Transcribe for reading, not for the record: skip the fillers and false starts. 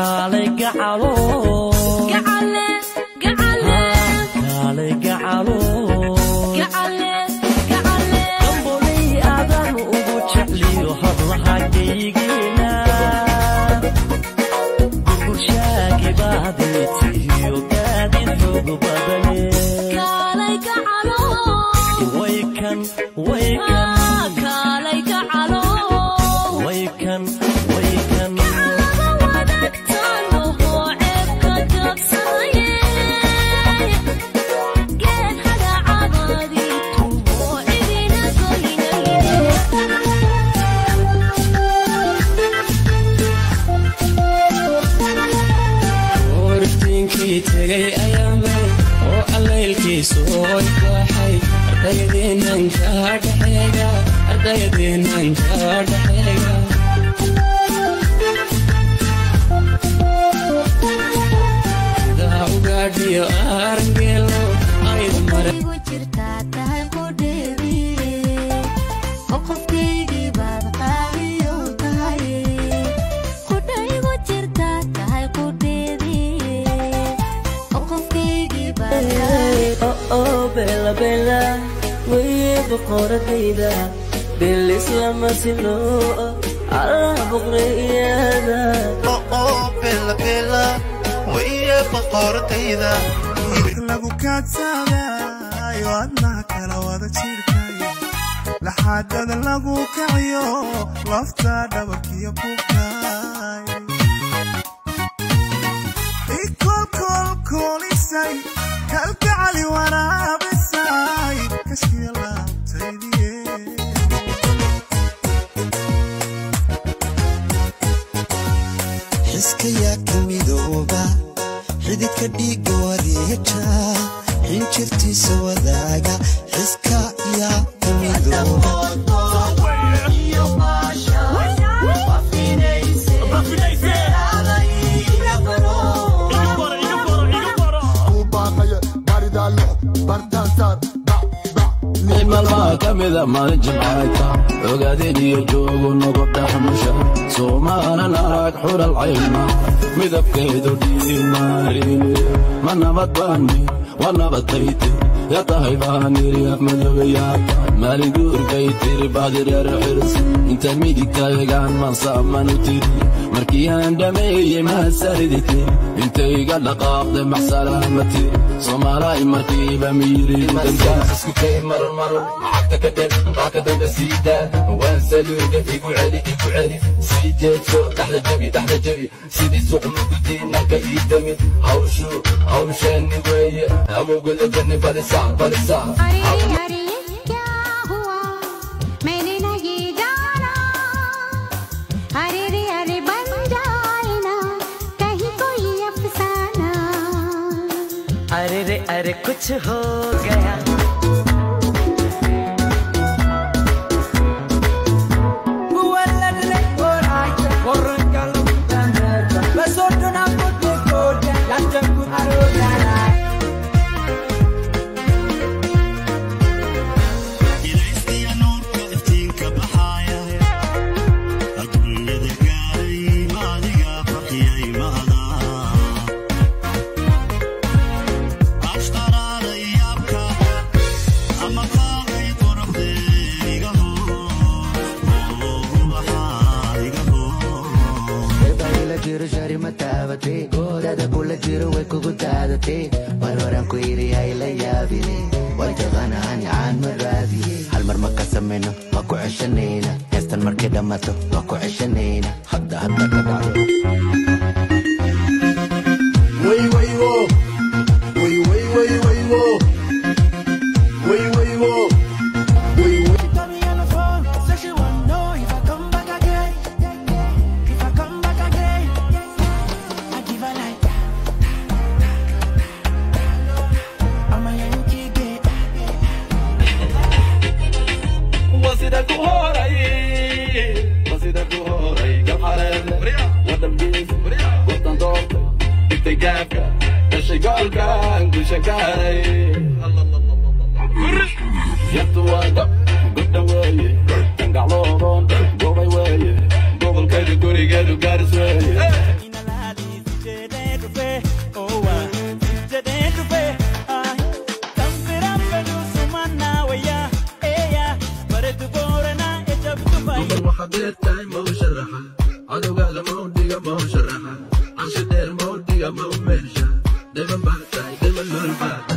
كالي قعلو قعلي قعلو قنبلي آذان وبوشعلي وهضلها ديقينا قبل شاكي باديتي وقادي الحب بدني كالي قعلو ويكن كالي قعلو ويكن tagay ayaanba oo allaylkiisu oo kooxay ardayadeenan ka dhaxeega daa ugaadhiyo arangelo aydu mare بلا بلا ويبقر كيدا بالإسلام سلو على بقريادا بلا بلا ويبقر كيدا lagu kaadsaday wadna kala wada jirkay laxaadada lagu kaciyo lafta dhabarkiyo kubkay kolisay kalgacali waraabisay kashkiya laabtaydiye xiskaya ka midooba xididka dhiiga wareeja xinjirtiisa wadaaga xiska yaa ka midooba malmaa ka mida maalin jimcaayta ogaadeniyo joogu noqodha xamusha soomaanan arag xural cayma midabkeedu dhiimaarini ma nabad baani waa nabadtayte ya tahay baaniri afmadogayaa maalin guurkay tiri baadireer xirs inta midigtaygaan mansaamanu tiri markii aan dhameeyey mahasaridite intayga dhaqaaqde maxsalaamati soomaalaay markiiba miyiri isku kay marar macagta ka dheer qaaka danda siida waan saluuga igu celi sii jeedso dhaxda jabi sidii suqnu gudiinaka ii damid hawshaani weeye amowgada jani balisa अरे कुछ हो गया وحبيت تاي مو شرحة عدو قال مودي مو شرحة عشان دير مودي مو مرشة دايما بعتاي دايما لول بعد